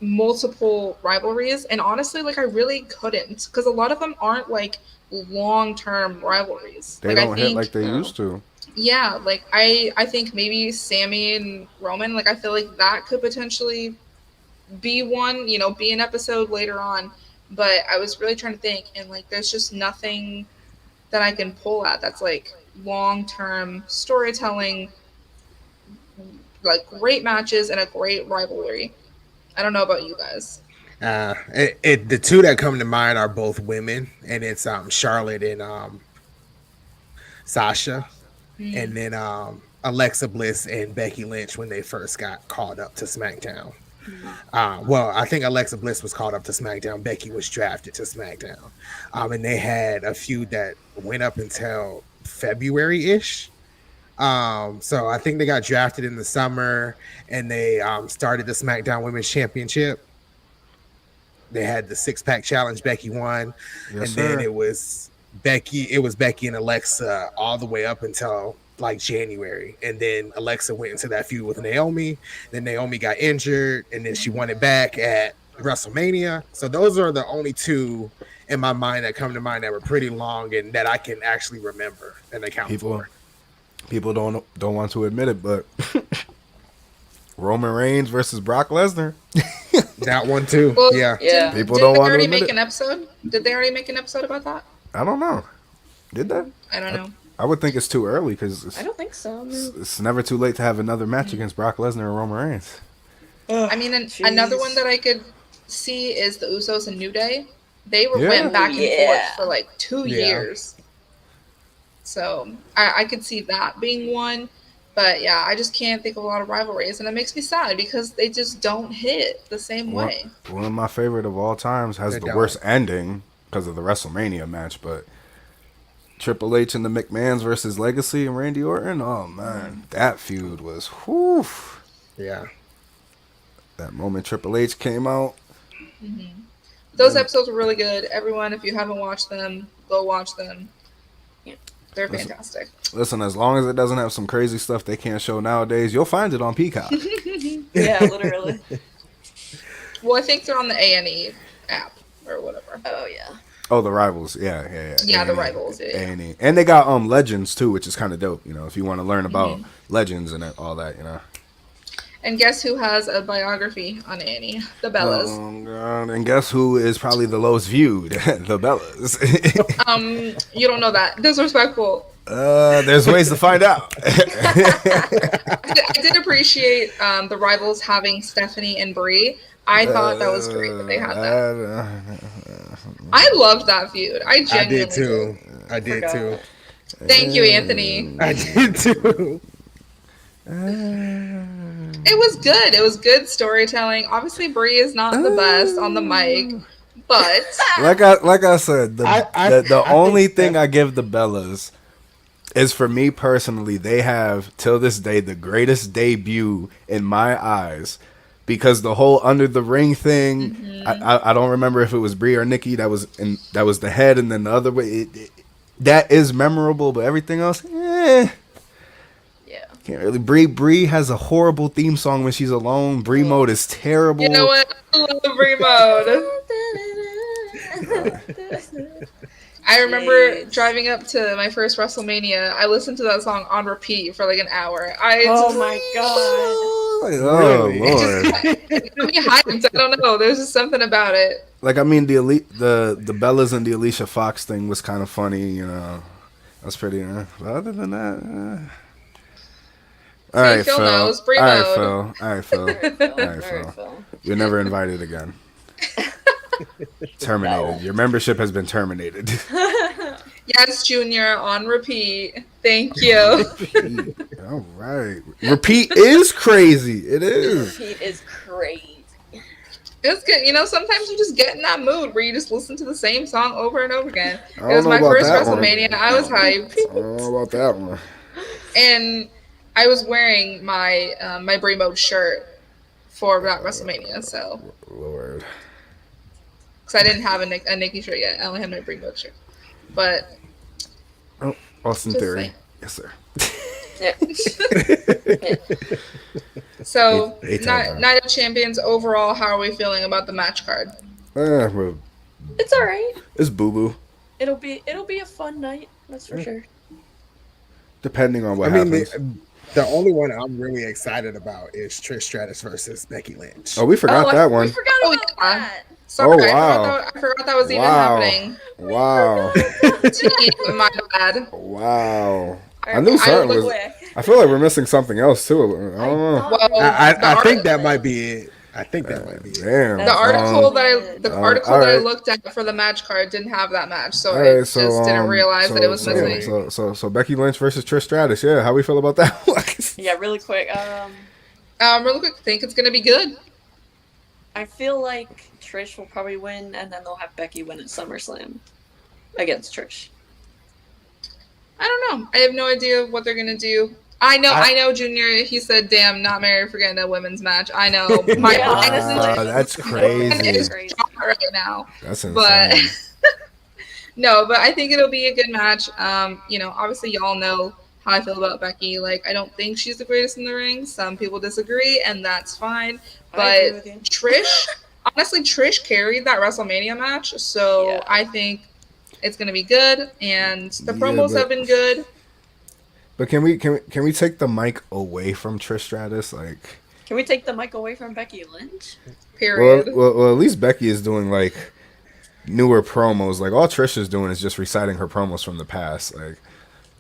multiple rivalries, and honestly I really couldn't, because a lot of them aren't long-term rivalries. They don't hit like they used to. Yeah, I think maybe Sami and Roman, I feel like that could potentially be one, be an episode later on, but I was really trying to think, and there's just nothing that I can pull at that's long-term storytelling, great matches and a great rivalry. I don't know about you guys. The two that come to mind are both women, and it's Charlotte and Sasha, and then Alexa Bliss and Becky Lynch when they first got called up to SmackDown. Well, I think Alexa Bliss was called up to SmackDown. Becky was drafted to SmackDown, and they had a feud that went up until February-ish. So I think they got drafted in the summer, and they started the SmackDown Women's Championship. They had the 6-pack challenge. Becky won, then it was Becky and Alexa all the way up until January, and then Alexa went into that feud with Naomi. Then Naomi got injured, and then she won it back at WrestleMania. So those are the only two in my mind that come to mind that were pretty long and that I can actually remember and account for. People don't want to admit it, but Roman Reigns versus Brock Lesnar. That one too. Well, yeah. People don't want to admit it. Did they already make an episode about that? I don't know. Did they? I don't know. I would think it's too early because I don't think so. It's never too late to have another match against Brock Lesnar and Roman Reigns. I mean, another one that I could see is the Usos and New Day. They went back and forth for 2 years. So I could see that being one. But yeah, I just can't think of a lot of rivalries, and it makes me sad because they just don't hit the same way. One of my favorite of all times has the worst ending because of the WrestleMania match, but Triple H and the McMahons versus Legacy and Randy Orton. Oh man, that feud was whew. Yeah. That moment Triple H came out. Mm-hmm. Those episodes were really good. Everyone, if you haven't watched them, go watch them. They're fantastic. Listen, as long as it doesn't have some crazy stuff they can't show nowadays, you'll find it on Peacock. Yeah, literally. Well, I think they're on the A&E app or whatever. Oh, yeah. Oh, the Rivals. Yeah. Yeah, the Rivals. Yeah. A&E. And they got Legends, too, which is kind of dope, if you want to learn about Legends and all that, And guess who has a biography on A&E? The Bellas. Oh, God. And guess who is probably the lowest viewed? The Bellas. You don't know that. Disrespectful. There's ways to find out. I did appreciate the Rivals having Stephanie and Brie. I thought that was great that they had that. I loved that feud. I genuinely I did too. Thank you, Anthony. I did too. It was good. It was good storytelling. Obviously, Brie is not the best on the mic, but like I said, the only thing I give the Bellas is, for me personally, they have till this day the greatest debut in my eyes, because the whole under the ring thing. I don't remember if it was Brie or Nikki that was the head, and then the other way. That is memorable, but everything else, Yeah. can't really. Brie has a horrible theme song when she's alone. Brie mode is terrible. you know what? I love Brie mode. I remember driving up to my first WrestleMania. I listened to that song on repeat for like an hour. Oh my god! Oh Lord! It got me hyped. I don't know. There's just something about it. Like, I mean, the Bellas and the Alicia Fox thing was kind of funny. You know, that's pretty. But other than that. All right, Phil. Knows, Brie mode. All right, Phil. You're never invited again. Terminated. Your membership has been terminated. Yes, Junior, on repeat. Thank you. All right. Repeat is crazy. It is. Repeat is crazy. It's good. You know, sometimes you just get in that mood where you just listen to the same song over and over again. It was my first WrestleMania. I was hyped. I don't know about that one. And I was wearing my my Brie Mode shirt for that WrestleMania, so. Lord. Because I didn't have a Nikki shirt yet. I only had my Brie Mode shirt. But. Oh, Austin Theory. Saying. Yes, sir. So, Night of Champions overall, how are we feeling about the match card? It's all right. It's boo-boo. It'll be a fun night. That's for sure. Depending on what happens. The only one I'm really excited about is Trish Stratus versus Becky Lynch. Oh, we forgot that one. We forgot about that. Sorry, wow. I forgot that was even happening. Wow. My bad. Wow. I knew something was. I feel like we're missing something else too. I don't know. Well, I think that might be it. I think that might be it. Damn. The article that I looked at for the match card didn't have that match, so I just didn't realize that it was missing. So Becky Lynch versus Trish Stratus. Yeah, how we feel about that? Yeah, really quick. Really quick. Think it's gonna be good. I feel like Trish will probably win, and then they'll have Becky win at SummerSlam against Trish. I don't know. I have no idea what they're gonna do. I know, Junior. He said, "Damn, not married for getting a women's match." I know. That's crazy. Is right now. That's insane. But no, but I think it'll be a good match. You know, obviously, y'all know how I feel about Becky. Like, I don't think she's the greatest in the ring. Some people disagree, and that's fine. But Trish, honestly, Trish carried that WrestleMania match, so I think it's gonna be good, and the promos have been good. But can we take the mic away from Trish Stratus? Like, can we take the mic away from Becky Lynch? Period. Well, at least Becky is doing like newer promos. Like, all Trish is doing is just reciting her promos from the past. Like,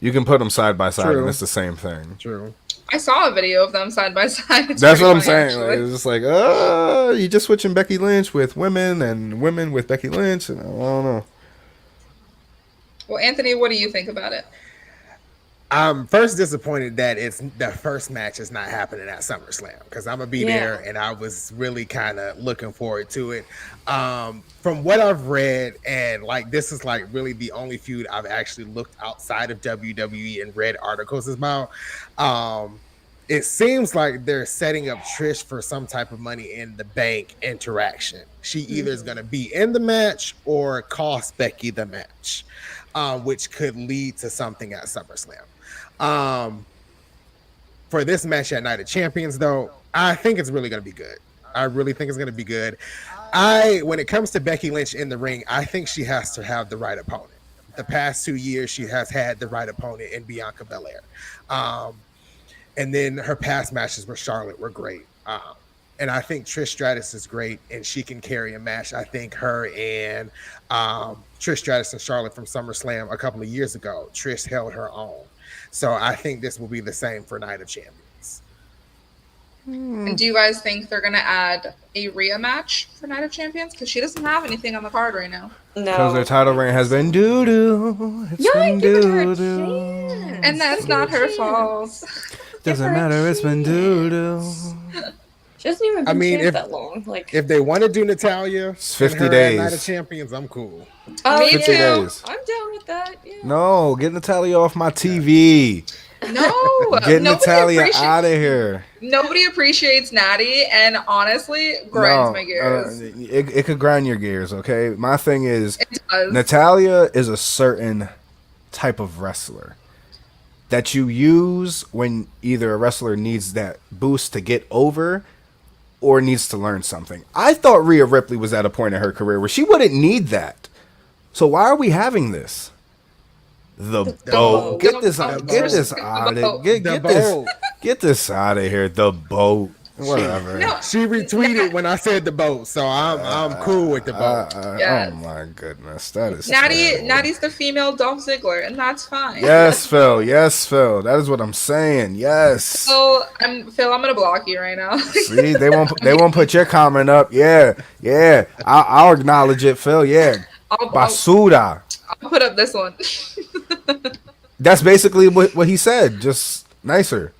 you can put them side by side, and it's the same thing. True. I saw a video of them side by side. That's what I'm saying. Like, it's just like, you just switching Becky Lynch with women and women with Becky Lynch, and I don't know. Well, Anthony, what do you think about it? I'm first disappointed that it's the first match is not happening at SummerSlam, because I'm gonna be there, and I was really kind of looking forward to it. From what I've read, and like this is like really the only feud I've actually looked outside of WWE and read articles about. It seems like they're setting up Trish for some type of Money in the Bank interaction. She either is gonna be in the match or cost Becky the match, which could lead to something at SummerSlam. For this match at Night of Champions, though, I think it's really going to be good. I really think it's going to be good. When it comes to Becky Lynch in the ring, I think she has to have the right opponent. The past 2 years, she has had the right opponent in Bianca Belair. And then her past matches with Charlotte were great. And I think Trish Stratus is great, and she can carry a match. I think her and Trish Stratus and Charlotte from SummerSlam a couple of years ago, Trish held her own. So I think this will be the same for Night of Champions. And do you guys think they're going to add a Rhea match for Night of Champions? Because she doesn't have anything on the card right now. No. Because their title reign has been doo-doo. It's been doo-doo. And that's not her fault. Doesn't matter, it's been doo-doo. She hasn't even been champ that long. Like, if they want to do Natalia it's 50 and her days. at Night of Champions, I'm cool. Oh, Me 50 too. days. I'm down with that. Yeah. No, get Natalia off my TV. No, Get Natalia out of here. Nobody appreciates Natty, and honestly, grinds my gears. It could grind your gears, okay? My thing is, It does. Natalia is a certain type of wrestler that you use when either a wrestler needs that boost to get over or needs to learn something. I thought Rhea Ripley was at a point in her career where she wouldn't need that. So why are we having this? The boat. Get this out of Get this out of here. The boat. Whatever. No. She retweeted when I said the boat, so I'm cool with the boat. Yes. Oh my goodness, that is Natty's the female Dolph Ziggler, and that's fine. Yes, Phil. Yes, Phil. That is what I'm saying. Yes. So Phil, I'm gonna block you right now. See, they won't put your comment up. Yeah. I'll acknowledge it, Phil. Yeah. Basura. I'll put up this one. That's basically what he said, just nicer.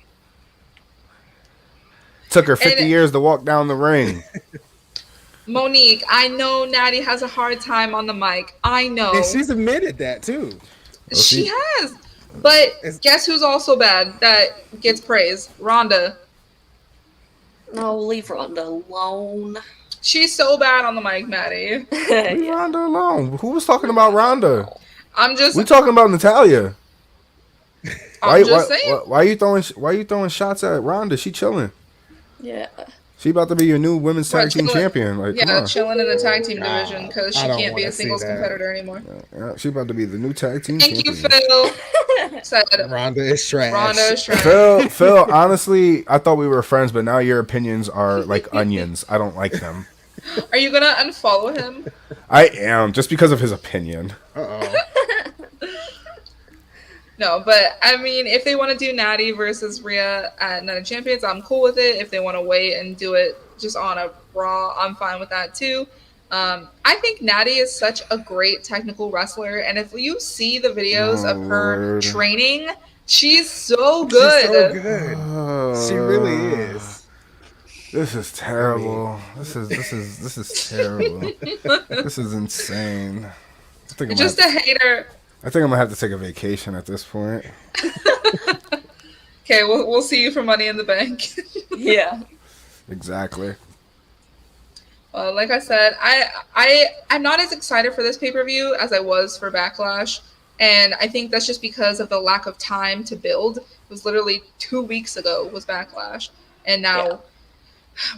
Took her 50 years to walk down the ring. Monique, I know Natty has a hard time on the mic. I know. And she's admitted that too. She has. But guess who's also bad that gets praise? Rhonda. No, leave Ronda alone. She's so bad on the mic, Maddie. Leave Ronda alone. Who was talking about Ronda? We talking about Natalia. I'm just saying. Why are you throwing shots at Ronda? She chilling. Yeah. She about to be your new women's tag team champion. Like, yeah, chilling in the tag team division because she can't be a singles competitor anymore. Yeah, she about to be the new tag team champion. Thank you, Phil. Said Ronda is trash. Ronda is trash. Phil, honestly, I thought we were friends, but now your opinions are like onions. I don't like them. Are you gonna unfollow him? I am, just because of his opinion. Uh-oh. No, but I mean, if they want to do Natty versus Rhea at Night of Champions, I'm cool with it. If they want to wait and do it just on a Raw, I'm fine with that too. I think Natty is such a great technical wrestler, and if you see the videos of her training, she's so good. She's so good. She really is. This is terrible. This is terrible. This is insane. You're just a hater. I think I'm gonna have to take a vacation at this point. Okay, we'll see you for Money in the Bank. Yeah. Exactly. Well, like I said, I'm not as excited for this pay-per-view as I was for Backlash, and I think that's just because of the lack of time to build. It was literally 2 weeks ago was Backlash, and now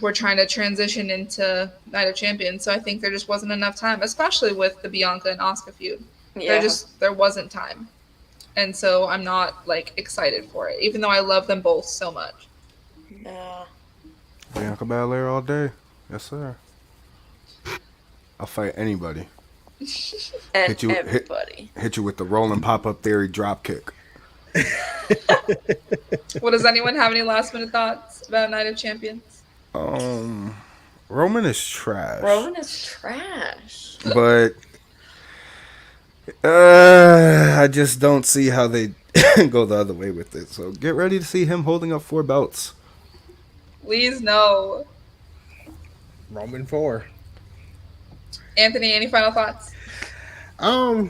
we're trying to transition into Night of Champions, so I think there just wasn't enough time, especially with the Bianca and Asuka feud. Yeah. There wasn't time. And so I'm not like excited for it, even though I love them both so much. Yeah. Bianca Belair all day. Yes, sir. I'll fight anybody. Everybody. Hit you with the rolling pop-up theory drop kick. Well, does anyone have any last minute thoughts about Night of Champions? Roman is trash. But I just don't see how they go the other way with it. So get ready to see him holding up 4 belts. Please no. Roman 4. Anthony, any final thoughts? I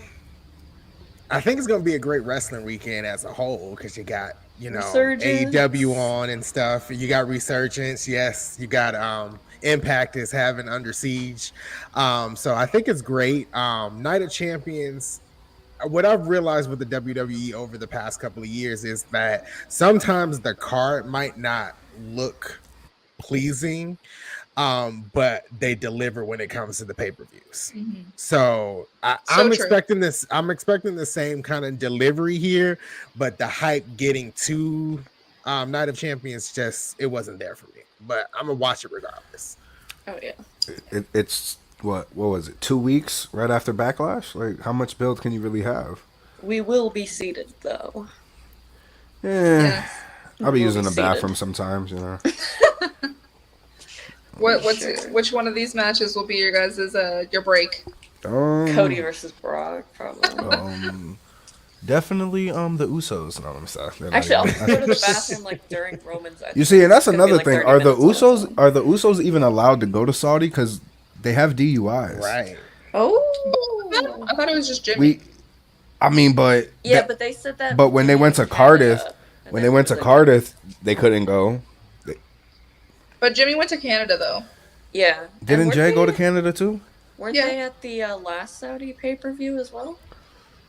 think it's gonna be a great wrestling weekend as a whole because you got Resurgence. AEW on and stuff. You got Resurgence. Yes, you got Impact is having Under Siege. So I think it's great. Night of Champions. What I've realized with the WWE over the past couple of years is that sometimes the card might not look pleasing, but they deliver when it comes to the pay-per-views. Mm-hmm. So I'm expecting this. I'm expecting the same kind of delivery here, but the hype getting to Night of Champions it wasn't there for me. But I'm gonna watch it regardless. Oh yeah. It's what was it? 2 weeks right after Backlash? Like, how much build can you really have? We will be seated though. Yeah. Yes. I'll be using the bathroom sometimes, you know. Which one of these matches will be your guys' your break? Cody versus Brock, probably. Definitely the Usos. No, I'm sorry. Actually, I'll go to the bathroom like during Roman's. You see, and that's another like thing. 30 Are the minutes on its Usos own. are the Usos even allowed to go to Saudi because they have DUIs? Right. Oh, I thought it was just Jimmy. But yeah, but they said that. But when they Jimmy went was to in Cardiff, Canada, and when then they went he to was in Cardiff, they couldn't go. But Jimmy went to Canada though. Yeah. Didn't Jay go to Canada too? Weren't Yeah. they at the last Saudi pay-per-view as well?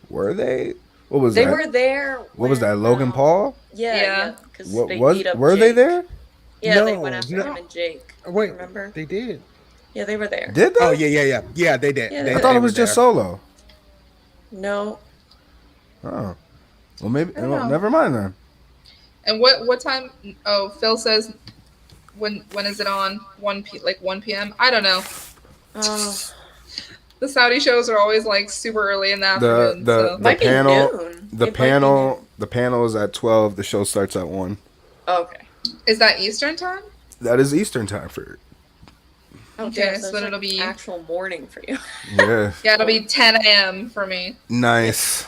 Were they? What was They that? were there. What was that? when, Logan Paul? Yeah. Because What they was? beat up Were Jake. they there? Yeah, they went after him and Jake. Wait, Remember? they did. Yeah, they were there. Did they? Oh yeah, they did. Yeah, They, I thought they it was were just there. Solo. No. Oh, well maybe. I don't Well, know. never mind then. And what time? Oh, Phil says when is it on? 1 p.m. I don't know. Oh. The Saudi shows are always like super early in the afternoon. The Might be panel noon. the It might be panel noon. the panel is at 12. The show starts at 1. Okay. Is that Eastern time? That is Eastern time for. Okay, so so then it's it'll be actual morning for you. Yeah. Yeah, it'll be 10 a.m. for me. Nice.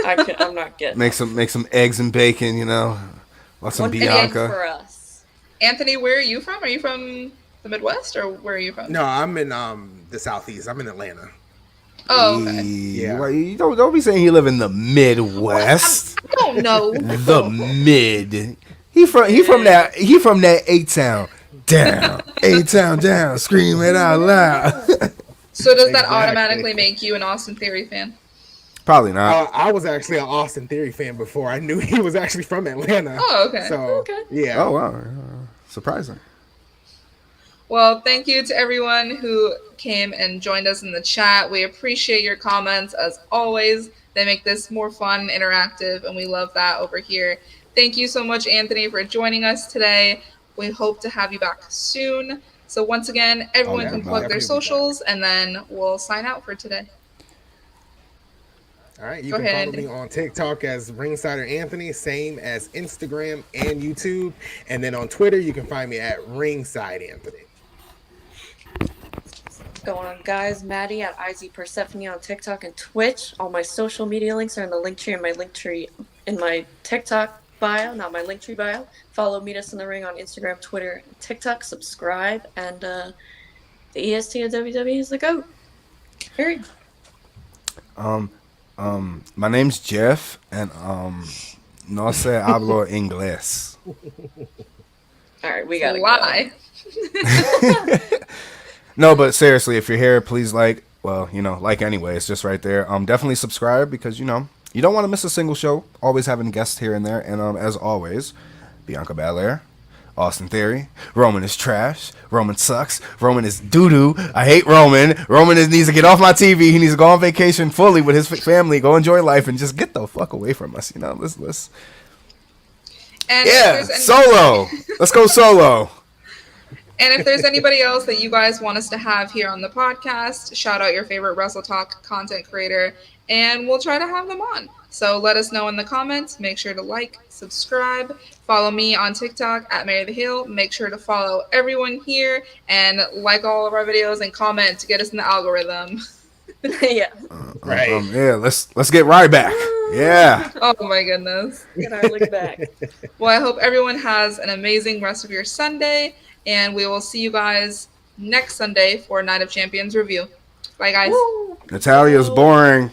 I'm not getting Make some eggs and bacon. You know. Want some 1 p.m. Bianca. for us. Anthony, where are you from? Are you from the Midwest or where are you from? No, I'm in the Southeast. I'm in Atlanta. Oh, okay. Yeah. You don't be saying you live in the Midwest. I don't know. The mid. He from that A-town down. A-town down. Scream it out loud. So does that Exactly. automatically make you an Austin Theory fan? Probably not. I was actually an Austin Theory fan before I knew he was actually from Atlanta. Oh, okay. So Okay. yeah. Oh wow. Surprising. Well, thank you to everyone who came and joined us in the chat. We appreciate your comments as always. They make this more fun, interactive, and we love that over here. Thank you so much, Anthony, for joining us today. We hope to have you back soon. So once again, everyone can plug their socials, and then we'll sign out for today. All right, you Go can ahead, follow Andy. me on TikTok as Ringsider Anthony, same as Instagram and YouTube. And then on Twitter, you can find me at Ringside Anthony. Going on, guys. Maddie at IZ Persephone on TikTok and Twitch. All my social media links are in the link tree and my link tree in my TikTok bio, not my link tree bio. Follow Meet Us in the Ring on Instagram, Twitter, and TikTok. Subscribe, and the EST of WWE is the GOAT. Period. My name's Jeff, and no sé hablo inglés. All right, we gotta Lie. No, but seriously, if you're here, please like anyway. It's just right there. Definitely subscribe because you don't want to miss a single show. Always having guests here and there, and as always, Bianca Belair, Austin Theory. Roman is trash. Roman sucks. Roman is doo-doo. I hate Roman. Roman needs to get off my TV. He needs to go on vacation fully with his family, go enjoy life, and just get the fuck away from us. Let's. And Yeah, solo. Let's go solo. And if there's anybody else that you guys want us to have here on the podcast, shout out your favorite Wrestle Talk content creator, and we'll try to have them on. So let us know in the comments. Make sure to like, subscribe, follow me on TikTok at Mary the Hill. Make sure to follow everyone here and like all of our videos and comment to get us in the algorithm. Yeah. Right. Yeah, let's get right back. Yeah. Oh my goodness. Get our look back. Well, I hope everyone has an amazing rest of your Sunday, and we will see you guys next Sunday for Night of Champions review. Bye, guys. Woo. Natalia's boring.